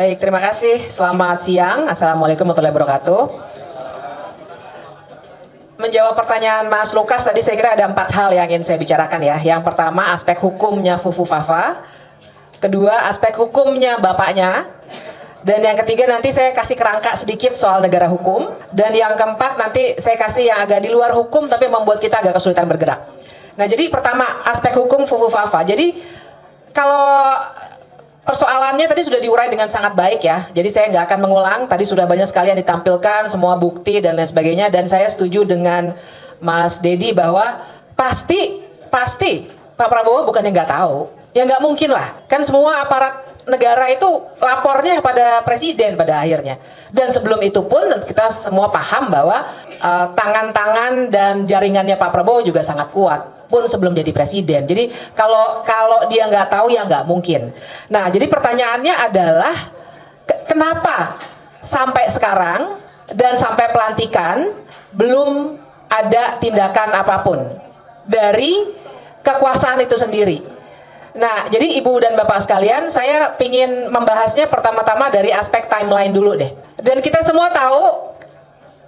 Baik, terima kasih. Selamat siang. Assalamualaikum warahmatullahi wabarakatuh. Menjawab pertanyaan Mas Lukas tadi, saya kira ada 4 hal yang ingin saya bicarakan ya. Yang pertama, aspek hukumnya Fufu Fafa. Kedua, aspek hukumnya bapaknya. Dan yang ketiga nanti saya kasih kerangka sedikit soal negara hukum. Dan yang keempat nanti saya kasih yang agak di luar hukum tapi membuat kita agak kesulitan bergerak. Nah, jadi pertama, aspek hukum Fufu Fafa. Jadi kalau persoalannya tadi sudah diurai dengan sangat baik ya. Jadi saya nggak akan mengulang. Tadi sudah banyak sekali yang ditampilkan, semua bukti dan lain sebagainya. Dan saya setuju dengan Mas Dedi bahwa pasti Pak Prabowo bukannya nggak tahu. Ya nggak mungkin lah. Kan semua aparat negara itu lapornya pada presiden pada akhirnya. Dan sebelum itu pun kita semua paham bahwa tangan-tangan dan jaringannya Pak Prabowo juga sangat kuat pun sebelum jadi presiden. Jadi kalau dia nggak tahu ya nggak mungkin. Nah, jadi pertanyaannya adalah kenapa sampai sekarang dan sampai pelantikan belum ada tindakan apapun dari kekuasaan itu sendiri. Nah, jadi Ibu dan Bapak sekalian, saya ingin membahasnya pertama-tama dari aspek timeline dulu deh. Dan kita semua tahu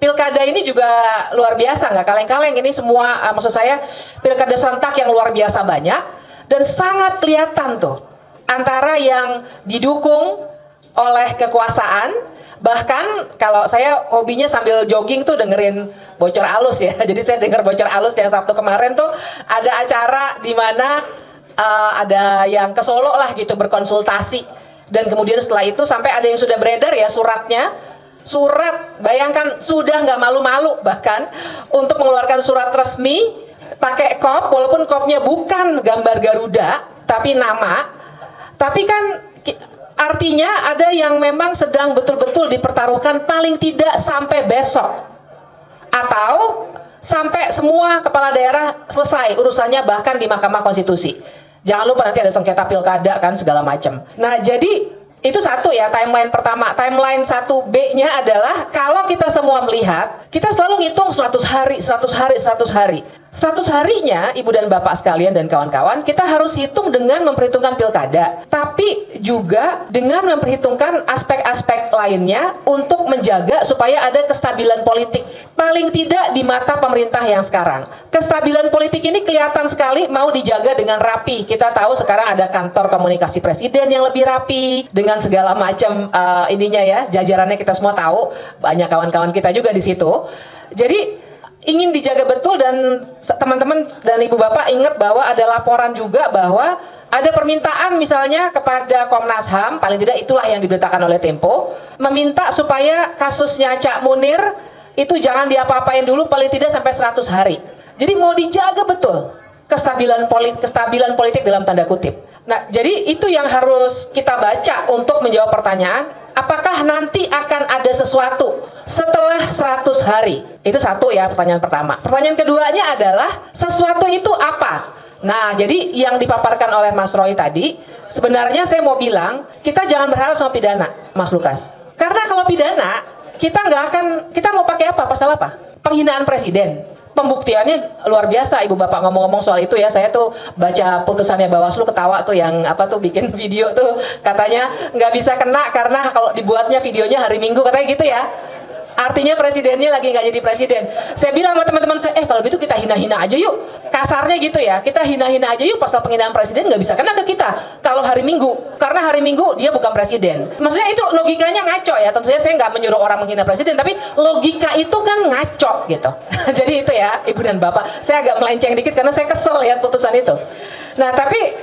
Pilkada ini juga luar biasa, nggak kaleng-kaleng ini semua, maksud saya pilkada serentak yang luar biasa banyak dan sangat kelihatan tuh antara yang didukung oleh kekuasaan, bahkan kalau saya hobinya sambil jogging tuh dengerin bocor alus ya, jadi saya dengar bocor alus yang Sabtu kemarin tuh ada acara di mana ada yang ke Solo lah gitu berkonsultasi, dan kemudian setelah itu sampai ada yang sudah beredar ya surat, bayangkan sudah nggak malu-malu bahkan untuk mengeluarkan surat resmi pakai kop, walaupun kopnya bukan gambar Garuda tapi nama, tapi kan artinya ada yang memang sedang betul-betul dipertaruhkan paling tidak sampai besok atau sampai semua kepala daerah selesai urusannya bahkan di Mahkamah Konstitusi. Jangan lupa nanti ada sengketa pilkada kan segala macam. Nah, jadi itu satu ya, timeline pertama. Timeline 1B-nya adalah kalau kita semua melihat, kita selalu ngitung 100 hari, 100 hari, 100 hari. 100 harinya, Ibu dan Bapak sekalian dan kawan-kawan, kita harus hitung dengan memperhitungkan pilkada, tapi juga dengan memperhitungkan aspek-aspek lainnya untuk menjaga supaya ada kestabilan politik. Paling tidak di mata pemerintah yang sekarang. Kestabilan politik ini kelihatan sekali mau dijaga dengan rapi. Kita tahu sekarang ada kantor komunikasi presiden yang lebih rapi, dengan segala macam ininya ya, jajarannya kita semua tahu, banyak kawan-kawan kita juga di situ. Jadi ingin dijaga betul, dan teman-teman dan ibu bapak ingat bahwa ada laporan juga bahwa ada permintaan misalnya kepada Komnas HAM, paling tidak itulah yang diberitakan oleh Tempo, meminta supaya kasusnya Cak Munir itu jangan diapa-apain dulu paling tidak sampai 100 hari. Jadi mau dijaga betul kestabilan politik dalam tanda kutip. Nah, jadi itu yang harus kita baca untuk menjawab pertanyaan, apakah nanti akan ada sesuatu setelah 100 hari? Itu satu ya, pertanyaan pertama. Pertanyaan keduanya adalah, sesuatu itu apa? Nah, jadi yang dipaparkan oleh Mas Roy tadi, sebenarnya saya mau bilang, kita jangan berharap sama pidana, Mas Lukas. Karena kalau pidana, kita mau pakai apa? Pasal apa? Penghinaan presiden. Pembuktiannya luar biasa. Ibu bapak ngomong-ngomong soal itu ya, saya tuh baca putusannya Bawaslu ketawa tuh, yang apa tuh bikin video tuh katanya nggak bisa kena karena kalau dibuatnya videonya hari Minggu katanya gitu ya, artinya presidennya lagi nggak jadi presiden. Saya bilang sama teman-teman saya, kalau gitu kita hina-hina aja yuk, kasarnya gitu ya, kita hina-hina aja yuk, pasal penghinaan presiden nggak bisa kena ke kita kalau hari Minggu, karena hari Minggu dia bukan presiden. Maksudnya itu logikanya ngaco ya. Tentu saja saya nggak menyuruh orang menghina presiden, tapi logika itu kan ngaco gitu. Jadi itu ya, Ibu dan Bapak, saya agak melenceng dikit karena saya kesel lihat putusan itu. Nah, tapi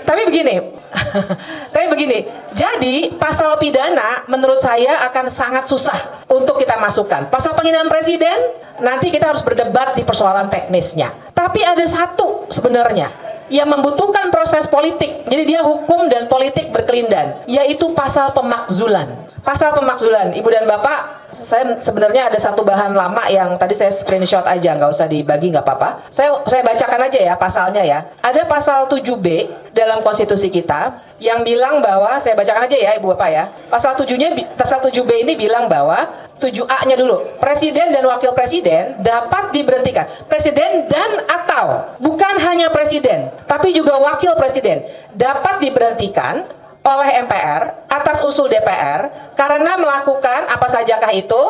begini, jadi pasal pidana menurut saya akan sangat susah untuk kita masukkan. Pasal penghinaan presiden, nanti kita harus berdebat di persoalan teknisnya. Tapi ada satu sebenarnya yang membutuhkan proses politik, jadi dia hukum dan politik berkelindan, yaitu pasal pemakzulan. Pasal pemakzulan, Ibu dan Bapak, saya sebenarnya ada satu bahan lama yang tadi saya screenshot aja, nggak usah dibagi, nggak apa-apa. Saya bacakan aja ya pasalnya ya. Ada pasal 7B dalam konstitusi kita yang bilang bahwa, saya bacakan aja ya Ibu Bapak ya. Pasal 7B ini bilang bahwa 7A-nya dulu, presiden dan wakil presiden dapat diberhentikan. Presiden dan atau, bukan hanya presiden, tapi juga wakil presiden dapat diberhentikan oleh MPR atas usul DPR karena melakukan apa sajakah itu.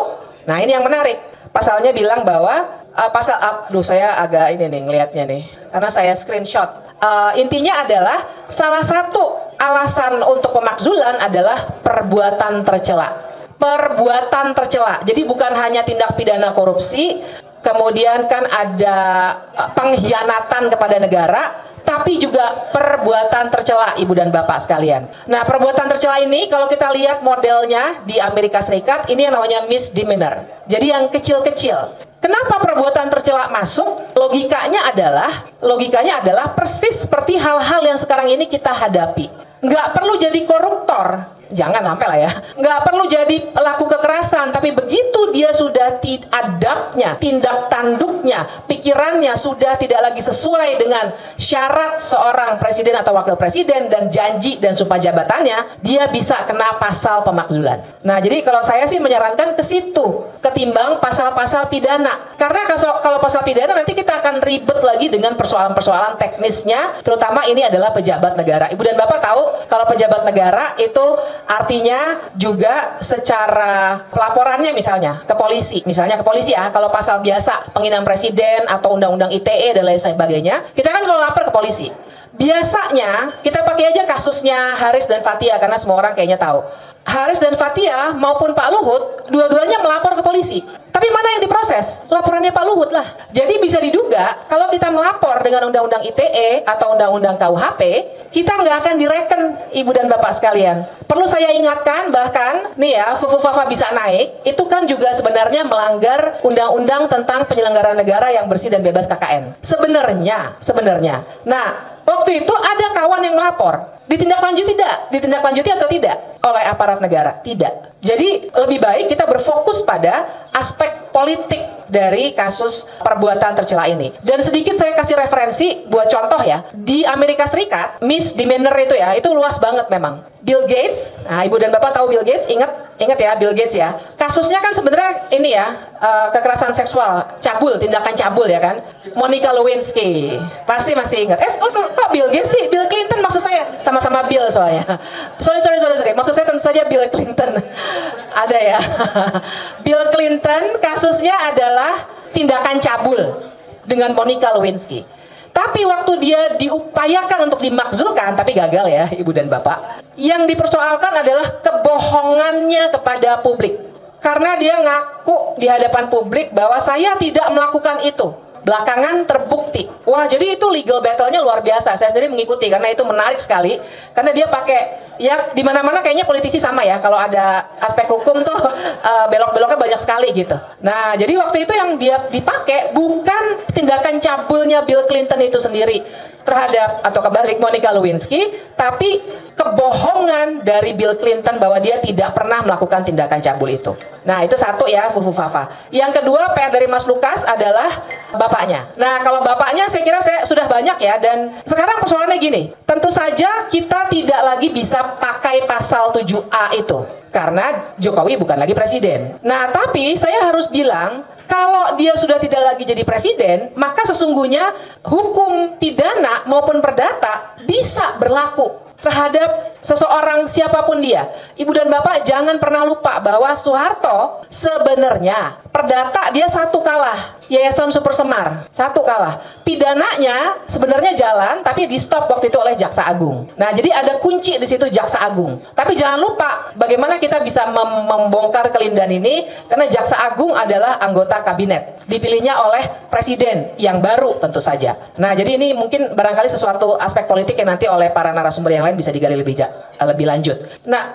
Nah, ini yang menarik. Pasalnya bilang bahwa aduh saya agak ini nih ngelihatnya nih karena saya screenshot. Intinya adalah salah satu alasan untuk pemakzulan adalah perbuatan tercela. Perbuatan tercela. Jadi bukan hanya tindak pidana korupsi, kemudian kan ada pengkhianatan kepada negara, tapi juga perbuatan tercela, Ibu dan Bapak sekalian. Nah, perbuatan tercela ini kalau kita lihat modelnya di Amerika Serikat, ini yang namanya misdemeanor. Jadi yang kecil-kecil. Kenapa perbuatan tercela masuk? Logikanya adalah persis seperti hal-hal yang sekarang ini kita hadapi. Nggak perlu jadi koruptor. Jangan sampai lah ya. Nggak perlu jadi pelaku kekerasan, tapi begitu dia sudah adabnya, tindak tanduknya, pikirannya sudah tidak lagi sesuai dengan syarat seorang presiden atau wakil presiden dan janji dan sumpah jabatannya, dia bisa kena pasal pemakzulan. Nah, jadi kalau saya sih menyarankan ke situ ketimbang pasal-pasal pidana. Karena kalau pasal pidana nanti kita akan ribet lagi dengan persoalan-persoalan teknisnya, terutama ini adalah pejabat negara. Ibu dan Bapak tahu kalau pejabat negara itu artinya juga secara pelaporannya misalnya ke polisi ya, kalau pasal biasa penghinaan presiden atau undang-undang ITE dan lain sebagainya, kita kan kalau lapor ke polisi. Biasanya kita pakai aja kasusnya Haris dan Fathia karena semua orang kayaknya tahu. Haris dan Fathia maupun Pak Luhut dua-duanya melapor ke polisi. Tapi mana yang diproses? Laporannya Pak Luhut lah. Jadi bisa diduga kalau kita melapor dengan undang-undang ITE atau undang-undang KUHP, kita nggak akan direken, Ibu dan Bapak sekalian. Perlu saya ingatkan bahkan nih ya, Fufu-Fafa bisa naik, itu kan juga sebenarnya melanggar undang-undang tentang penyelenggaraan negara yang bersih dan bebas KKN. Sebenarnya. Nah, waktu itu ada kawan yang melapor. Ditindaklanjuti atau tidak oleh aparat negara? Tidak. Jadi lebih baik kita berfokus pada aspek politik dari kasus perbuatan tercela ini. Dan sedikit saya kasih referensi buat contoh ya. Di Amerika Serikat, misdemeanor itu ya, itu luas banget memang. Bill Gates, nah Ibu dan Bapak tahu Bill Gates, ingat ya Bill Gates ya. Kasusnya kan sebenarnya ini ya, kekerasan seksual, tindakan cabul ya kan. Monica Lewinsky, pasti masih ingat. Kok Bill Gates sih? Bill Clinton maksud saya, sama-sama Bill soalnya. Sorry. Maksud saya tentu saja Bill Clinton. Ada ya. Bill Clinton kasusnya adalah tindakan cabul dengan Monica Lewinsky. Tapi waktu dia diupayakan untuk dimakzulkan, tapi gagal ya Ibu dan Bapak. Yang dipersoalkan adalah kebohongannya kepada publik. Karena dia ngaku di hadapan publik bahwa saya tidak melakukan itu. Belakangan terbukti. Wah, jadi itu legal battle-nya luar biasa. Saya sendiri mengikuti karena itu menarik sekali. Karena dia pakai, ya di mana-mana kayaknya politisi sama ya. Kalau ada aspek hukum tuh belok-beloknya banyak sekali gitu. Nah, jadi waktu itu yang dia dipakai bukan tindakan cabulnya Bill Clinton itu sendiri terhadap atau kebalik Monica Lewinsky, tapi kebohongan dari Bill Clinton bahwa dia tidak pernah melakukan tindakan cabul itu. Nah, itu satu ya, Fufu-Fafa. Yang kedua, PR dari Mas Lukas adalah bapaknya. Nah, kalau bapaknya saya kira saya sudah banyak ya, dan sekarang persoalannya gini, tentu saja kita tidak lagi bisa pakai pasal 7A itu, karena Jokowi bukan lagi presiden. Nah, tapi saya harus bilang, kalau dia sudah tidak lagi jadi presiden, maka sesungguhnya hukum pidana maupun perdata bisa berlaku terhadap seseorang siapapun dia. Ibu dan Bapak jangan pernah lupa bahwa Soeharto sebenarnya perdata dia satu kalah, Yayasan Super Semar satu kalah. Pidananya sebenarnya jalan tapi di stop waktu itu oleh Jaksa Agung. Nah, jadi ada kunci di situ Jaksa Agung. Tapi jangan lupa bagaimana kita bisa membongkar kelindahan ini, karena Jaksa Agung adalah anggota kabinet, dipilihnya oleh presiden yang baru tentu saja. Nah, jadi ini mungkin barangkali sesuatu aspek politik yang nanti oleh para narasumber yang lain bisa digali lebih lanjut. Nah,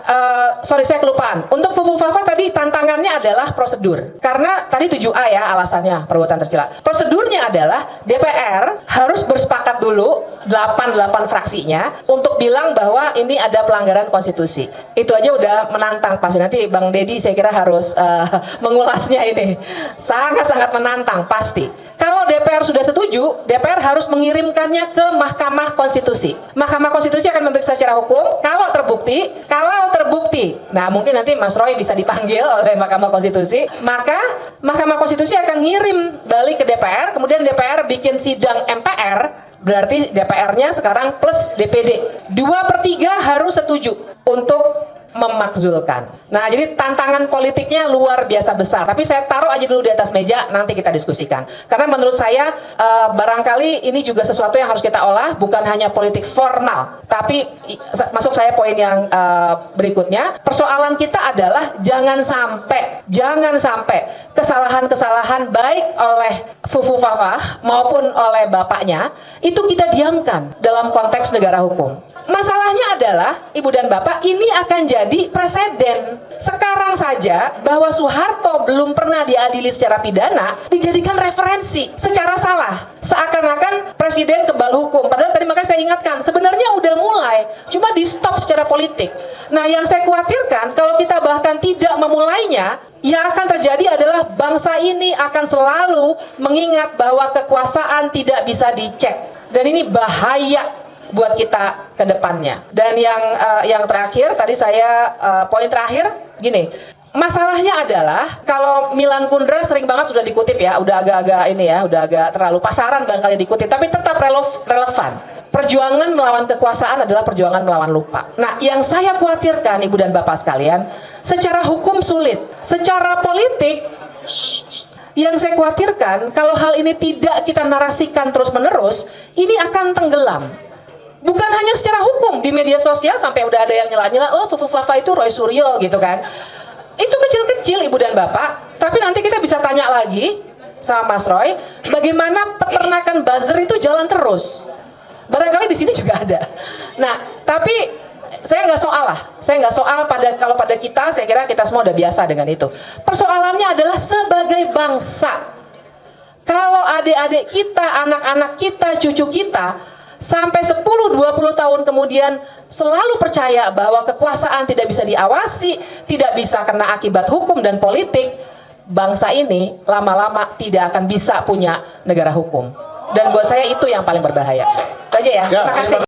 sorry saya kelupaan. Untuk Fufu-Fafa tadi tantangannya adalah prosedur. Karena tadi 7A ya alasannya perbuatan tercela. Prosedurnya adalah DPR harus bersepakat dulu 8 fraksinya untuk bilang bahwa ini ada pelanggaran konstitusi. Itu aja udah menantang pasti. Nanti Bang Deddy saya kira harus mengulasnya ini. Sangat-sangat menantang pasti. Kalau DPR sudah setuju, DPR harus mengirimkannya ke Mahkamah Konstitusi. Mahkamah Konstitusi akan memeriksa secara hukum. Kalau terbukti, nah mungkin nanti Mas Roy bisa dipanggil oleh Mahkamah Konstitusi, maka Mahkamah Konstitusi akan ngirim balik ke DPR, kemudian DPR bikin sidang MPR, berarti DPR-nya sekarang plus DPD. 2/3 harus setuju. untuk memakzulkan. Nah, jadi tantangan politiknya luar biasa besar. Tapi saya taruh aja dulu di atas meja, nanti kita diskusikan. Karena menurut saya barangkali ini juga sesuatu yang harus kita olah, bukan hanya politik formal. Tapi masuk saya poin yang berikutnya. Persoalan kita adalah jangan sampai kesalahan-kesalahan baik oleh Fufu Fafa maupun oleh bapaknya itu kita diamkan dalam konteks negara hukum. Masalahnya adalah, Ibu dan Bapak, ini akan jadi preseden. Sekarang saja bahwa Soeharto belum pernah diadili secara pidana dijadikan referensi secara salah. Seakan-akan presiden kebal hukum. Padahal tadi makanya saya ingatkan, sebenarnya udah mulai, cuma di stop secara politik. Nah, yang saya khawatirkan kalau kita bahkan tidak memulainya, yang akan terjadi adalah bangsa ini akan selalu mengingat bahwa kekuasaan tidak bisa dicek. Dan ini bahaya buat kita ke depannya. Dan yang terakhir, tadi saya poin terakhir gini. Masalahnya adalah kalau Milan Kundera sering banget sudah dikutip ya, udah agak-agak ini ya, udah agak terlalu pasaran barangkali dikutip, tapi tetap relevan. Perjuangan melawan kekuasaan adalah perjuangan melawan lupa. Nah, yang saya khawatirkan Ibu dan Bapak sekalian, secara hukum sulit, secara politik yang saya khawatirkan kalau hal ini tidak kita narasikan terus-menerus, ini akan tenggelam. Bukan hanya secara hukum, di media sosial sampai udah ada yang nyela-nyela, oh Fufu Fafa itu Roy Suryo gitu kan. Itu kecil-kecil Ibu dan Bapak, tapi nanti kita bisa tanya lagi sama Mas Roy, bagaimana peternakan buzzer itu jalan terus. Barangkali di sini juga ada. Nah, tapi saya nggak soal kalau pada kita, saya kira kita semua udah biasa dengan itu. Persoalannya adalah sebagai bangsa. Kalau adik-adik kita, anak-anak kita, cucu kita sampai 10-20 tahun kemudian selalu percaya bahwa kekuasaan tidak bisa diawasi, tidak bisa kena akibat hukum dan politik, bangsa ini lama-lama tidak akan bisa punya negara hukum. Dan buat saya itu yang paling berbahaya. Itu aja ya. Terima kasih.